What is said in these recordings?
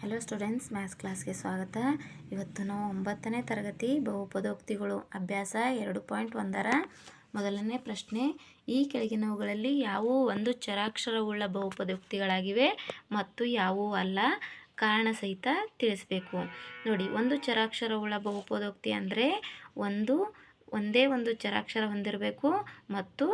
Hello students, maths ಕ್ಲಾಸ್ಗೆ ಸ್ವಾಗತ. ಇವತ್ತು ನಾವು 9ನೇ ತರಗತಿ ಬಹುಪದೋಕ್ತಿಗಳು ಅಭ್ಯಾಸ 2.1ರ ಮೊದಲನೇ ಪ್ರಶ್ನೆ. ಈ ಕೆಳಗಿನವುಗಳಲ್ಲಿ ಯಾವುವು ಒಂದು ಚರಾಕ್ಷರವುಳ್ಳ ಬಹುಪದೋಕ್ತಿಗಳಾಗಿವೆ ಮತ್ತು ಯಾವುವು ಅಲ್ಲ, ಕಾರಣ ಸಹಿತ ತಿಳಿಸಬೇಕು. ನೋಡಿ, ಒಂದು ಚರಾಕ್ಷರವುಳ್ಳ ಬಹುಪದೋಕ್ತಿ ಅಂದರೆ ಒಂದೇ ಒಂದು ಚರಾಕ್ಷರ ಹೊಂದಿರಬೇಕು ಮತ್ತು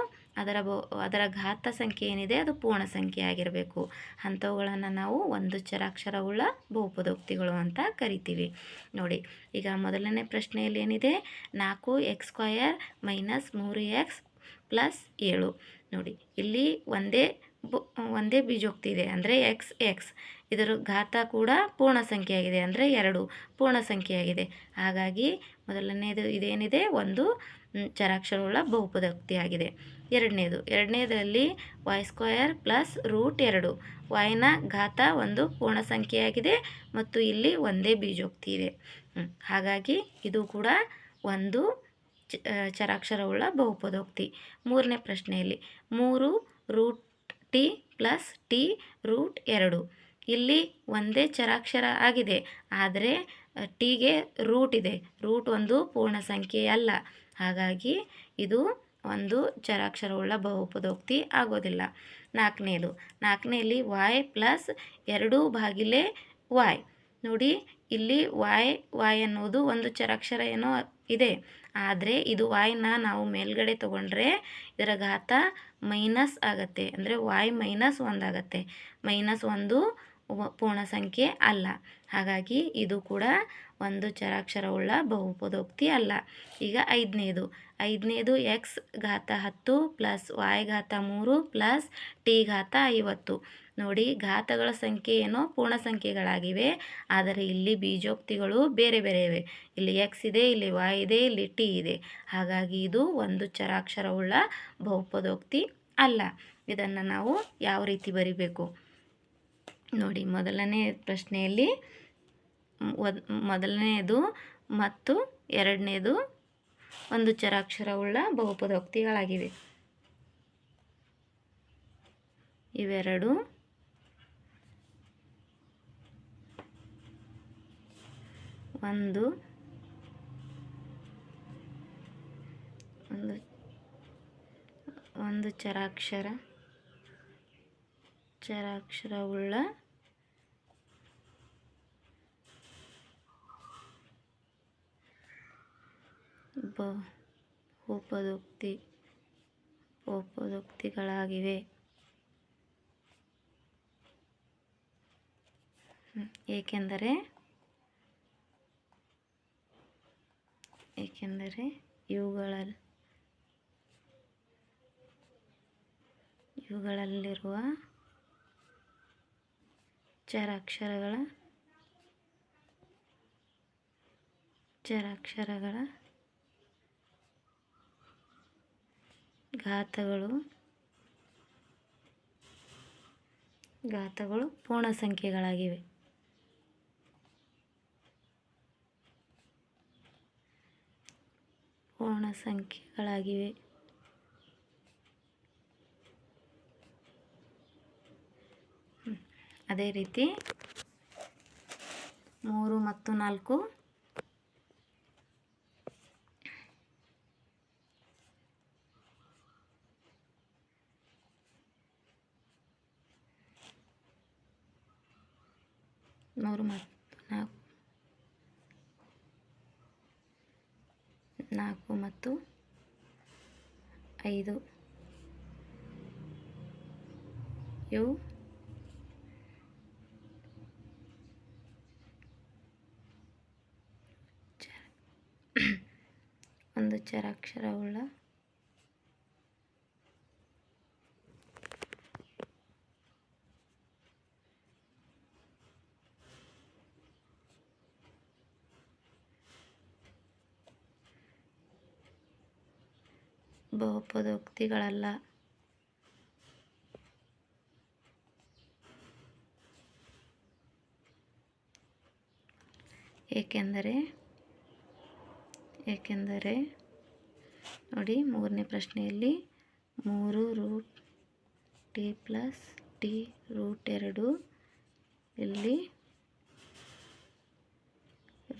ಅದರ ಘಾತ ಸಂಖ್ಯೆ ಏನಿದೆ ಅದು ಪೂರ್ಣ ಸಂಖ್ಯೆ ಆಗಿರಬೇಕು. ಅಂಥವುಗಳನ್ನು ನಾವು ಒಂದು ಚರಾಕ್ಷರವುಳ್ಳ ಬಹುಪದೋಕ್ತಿಗಳು ಅಂತ ಕರಿತೀವಿ. ನೋಡಿ, ಈಗ ಮೊದಲನೇ ಪ್ರಶ್ನೆಯಲ್ಲಿ ಏನಿದೆ, 4x² - 3x + 7. ನೋಡಿ, ಇಲ್ಲಿ ಒಂದೇ ಬೀಜೋಕ್ತಿ ಇದೆ, ಅಂದರೆ x. ಇದರ ಘಾತ ಕೂಡ ಪೂರ್ಣ ಸಂಖ್ಯೆಯಾಗಿದೆ, ಅಂದರೆ 2 ಪೂರ್ಣ ಸಂಖ್ಯೆಯಾಗಿದೆ. ಹಾಗಾಗಿ ಮೊದಲನೇದು ಇದೇನಿದೆ ಒಂದು ಚರಾಕ್ಷರವುಳ್ಳ ಬಹುಪದೋಕ್ತಿಯಾಗಿದೆ. ಎರಡನೇದರಲ್ಲಿ y² + √2. yನ ಘಾತ ಒಂದು ಪೂರ್ಣ ಸಂಖ್ಯೆಯಾಗಿದೆ ಮತ್ತು ಇಲ್ಲಿ ಒಂದೇ ಬೀಜೋಕ್ತಿ ಇದೆ. ಹಾಗಾಗಿ ಇದು ಕೂಡ ಒಂದು ಚರಾಕ್ಷರವುಳ್ಳ ಬಹುಪದೋಕ್ತಿ. ಮೂರನೇ ಪ್ರಶ್ನೆಯಲ್ಲಿ 3√t + t√2. ಇಲ್ಲಿ ಒಂದೇ ಚರಾಕ್ಷರ ಆಗಿದೆ, ಆದರೆ ಟಿಗೆ ರೂಟ್ ಇದೆ. ರೂಟ್ ಒಂದು ಪೂರ್ಣ ಸಂಖ್ಯೆ ಅಲ್ಲ, ಹಾಗಾಗಿ ಇದು ಒಂದು ಚರಾಕ್ಷರವುಳ್ಳ ಬಹುಪದೋಕ್ತಿ ಆಗೋದಿಲ್ಲ. ನಾಲ್ಕನೆಯಲ್ಲಿ y + 2/y. ನೋಡಿ, ಇಲ್ಲಿ y ಅನ್ನೋದು ಒಂದು ಚರಾಕ್ಷರ ಏನೋ ಇದೆ, ಆದರೆ ಇದು yನ ನಾವು ಮೇಲ್ಗಡೆ ತಗೊಂಡ್ರೆ ಇದರ ಘಾತ ಮೈನಸ್ ಆಗತ್ತೆ, ಅಂದರೆ y - 1 ಆಗತ್ತೆ. -1 ಪೂರ್ಣ ಸಂಖ್ಯೆ ಅಲ್ಲ, ಹಾಗಾಗಿ ಇದು ಕೂಡ ಒಂದು ಚರಾಕ್ಷರವುಳ್ಳ ಬಹುಪದೋಕ್ತಿ ಅಲ್ಲ. ಈಗ ಐದನೇದು x ಘಾತ 10 + y ಘಾತ 3 + t ಘಾತ 50. ನೋಡಿ, ಘಾತಗಳ ಸಂಖ್ಯೆ ಏನೋ ಪೂರ್ಣ ಸಂಖ್ಯೆಗಳಾಗಿವೆ, ಆದರೆ ಇಲ್ಲಿ ಬೀಜೋಕ್ತಿಗಳು ಬೇರೆ ಬೇರೆ ಇವೆ. ಇಲ್ಲಿ x ಇದೆ, ಇಲ್ಲಿ y ಇದೆ, ಇಲ್ಲಿ t ಇದೆ. ಹಾಗಾಗಿ ಇದು ಒಂದು ಚರಾಕ್ಷರವುಳ್ಳ ಬಹುಪದೋಕ್ತಿ ಅಲ್ಲ. ಇದನ್ನು ನಾವು ಯಾವ ರೀತಿ ಬರಿಬೇಕು ನೋಡಿ, ಮೊದಲನೇ ಪ್ರಶ್ನೆಯಲ್ಲಿ ಮೊದಲನೆಯದು ಮತ್ತು ಎರಡನೇದು ಒಂದು ಚರಾಕ್ಷರವುಳ್ಳ ಬಹುಪದೋಕ್ತಿಗಳಾಗಿವೆ. ಇವೆರಡು ಒಂದು ಚರಾಕ್ಷರವುಳ್ಳ ಬಹುಪದೋಕ್ತಿಗಳಾಗಿವೆ. ಏಕೆಂದರೆ ಇವುಗಳಲ್ಲಿರುವ ಚರಾಕ್ಷರಗಳ ಘಾತಗಳು ಪೂರ್ಣ ಸಂಖ್ಯೆಗಳಾಗಿವೆ. ಅದೇ ರೀತಿ 3 ಮತ್ತು 4 4 ಮತ್ತು 5 ಇವು ಒಂದು ಚರಾಕ್ಷರವುಳ್ಳ ಬಹುಪದೋಕ್ತಿಗಳಲ್ಲ. ಏಕೆಂದರೆ ನೋಡಿ, ಮೂರನೇ ಪ್ರಶ್ನೆಯಲ್ಲಿ 3√t + t√2. ಇಲ್ಲಿ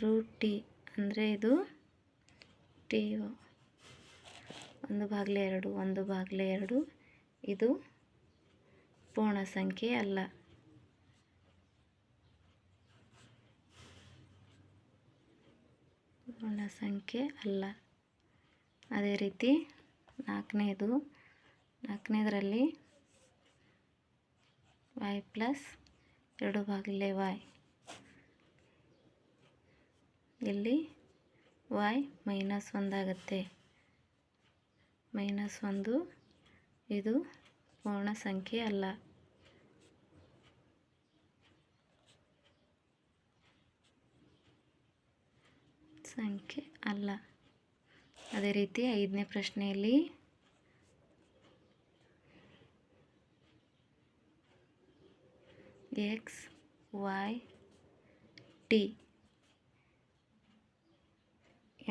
ರೂಟ್ ಟಿ ಅಂದರೆ ಇದು ಟಿ 1/2 1/2 ಇದು ಪೂರ್ಣ ಸಂಖ್ಯೆ ಅಲ್ಲ. ಪೂರ್ಣ ಸಂಖ್ಯೆ ಅಲ್ಲ. ಅದೇ ರೀತಿ ನಾಲ್ಕನೇದರಲ್ಲಿ y ಪ್ಲಸ್ 2/y, ಇಲ್ಲಿ y -1 ಆಗುತ್ತೆ. -1 ಇದು ಪೂರ್ಣ ಸಂಖ್ಯೆ ಅಲ್ಲ. ಅದೇ ರೀತಿ 5ನೇ ಪ್ರಶ್ನೆಯಲ್ಲಿ x y t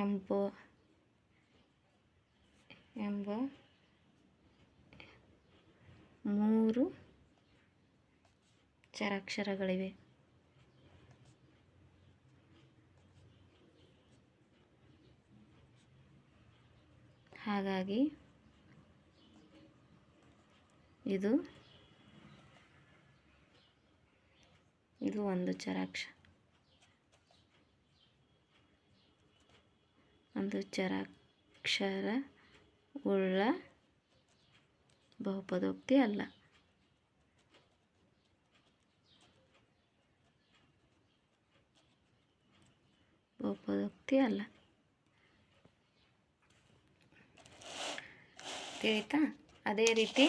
ಎಂಬ 3 ಚರಾಕ್ಷರಗಳಿವೆ. ಹಾಗಾಗಿ ಇದು ಒಂದು ಚರಾಕ್ಷರವುಳ್ಳ ಬಹುಪದೋಕ್ತಿ ಅಲ್ಲ. ತಿಳಿತಾ? ಅದೇ ರೀತಿ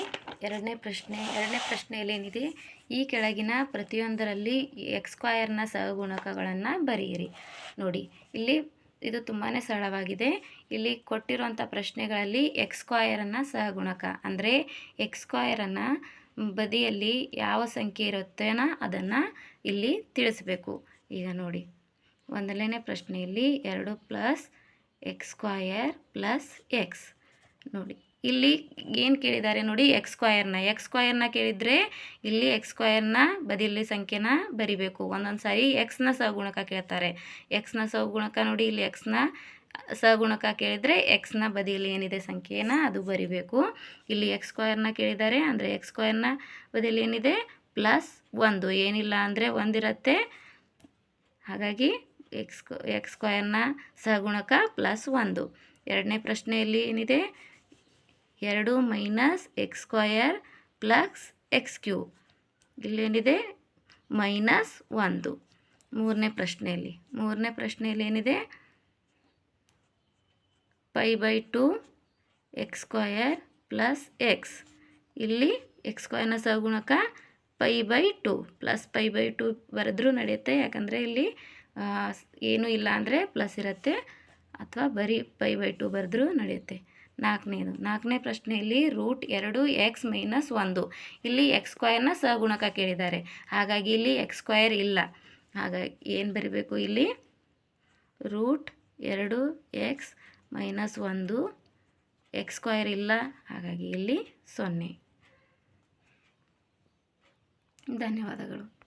ಎರಡನೇ ಪ್ರಶ್ನೆಯಲ್ಲಿ ಏನಿದೆ, ಈ ಕೆಳಗಿನ ಪ್ರತಿಯೊಂದರಲ್ಲಿ x² ಸಹಗುಣಕಗಳನ್ನು ಬರೆಯಿರಿ. ನೋಡಿ, ಇಲ್ಲಿ ಇದು ತುಂಬಾ ಸರಳವಾಗಿದೆ. ಇಲ್ಲಿ ಕೊಟ್ಟಿರುವಂಥ ಪ್ರಶ್ನೆಗಳಲ್ಲಿ x² ಸಹಗುಣಕ ಅಂದರೆ x² ಬದಿಯಲ್ಲಿ ಯಾವ ಸಂಖ್ಯೆ ಇರುತ್ತೇನೋ ಅದನ್ನು ಇಲ್ಲಿ ತಿಳಿಸ್ಬೇಕು. ಈಗ ನೋಡಿ, 1ನೇ ಪ್ರಶ್ನೆಯಲ್ಲಿ 2 + x² + x. ನೋಡಿ, ಇಲ್ಲಿ ಏನು ಕೇಳಿದ್ದಾರೆ ನೋಡಿ, x² ಕೇಳಿದರೆ ಇಲ್ಲಿ x² ಬದಿಯಲ್ಲಿ ಸಂಖ್ಯೆನ ಬರಿಬೇಕು. ಒಂದೊಂದು ಸಾರಿ x ಸಹಗುಣಕ ಕೇಳ್ತಾರೆ. x ಸಹಗುಣಕ ನೋಡಿ, ಇಲ್ಲಿ x ಸಹಗುಣಕ ಕೇಳಿದರೆ x ಬದಿಯಲ್ಲಿ ಏನಿದೆ ಸಂಖ್ಯೆನ ಅದು ಬರಿಬೇಕು. ಇಲ್ಲಿ x² ಕೇಳಿದ್ದಾರೆ ಅಂದರೆ x² ಬದಿಯಲ್ಲಿ ಏನಿದೆ +1, ಏನಿಲ್ಲ ಅಂದರೆ 1 ಇರುತ್ತೆ. ಹಾಗಾಗಿ x² ಸಹಗುಣಕ +1. ಎರಡನೇ ಪ್ರಶ್ನೆಯಲ್ಲಿ ಏನಿದೆ, 2 - x² + x³. ಇಲ್ಲೇನಿದೆ -1. ಮೂರನೇ ಪ್ರಶ್ನೆಯಲ್ಲಿ ಏನಿದೆ, π/2 x² + x. ಇಲ್ಲಿ x² ಸಹಗುಣಕ π/2 +π/2 ಬರೆದ್ರೂ ನಡೆಯುತ್ತೆ. ಯಾಕಂದರೆ ಇಲ್ಲಿ ಏನೂ ಇಲ್ಲ ಅಂದರೆ ಪ್ಲಸ್ ಇರುತ್ತೆ, ಅಥವಾ ಬರೀ π/2 ಬರೆದ್ರೂ ನಡೆಯುತ್ತೆ. ನಾಲ್ಕನೇ ಪ್ರಶ್ನೆಯಲ್ಲಿ √2x - 1. ಇಲ್ಲಿ x² ಸಹಗುಣಕ ಕೇಳಿದ್ದಾರೆ. ಹಾಗಾಗಿ ಇಲ್ಲಿ x² ಇಲ್ಲ. ಹಾಗಾಗಿ ಏನು ಬರಿಬೇಕು, ಇಲ್ಲಿ √2x - 1, x² ಇಲ್ಲ. ಹಾಗಾಗಿ ಇಲ್ಲಿ 0. ಧನ್ಯವಾದಗಳು.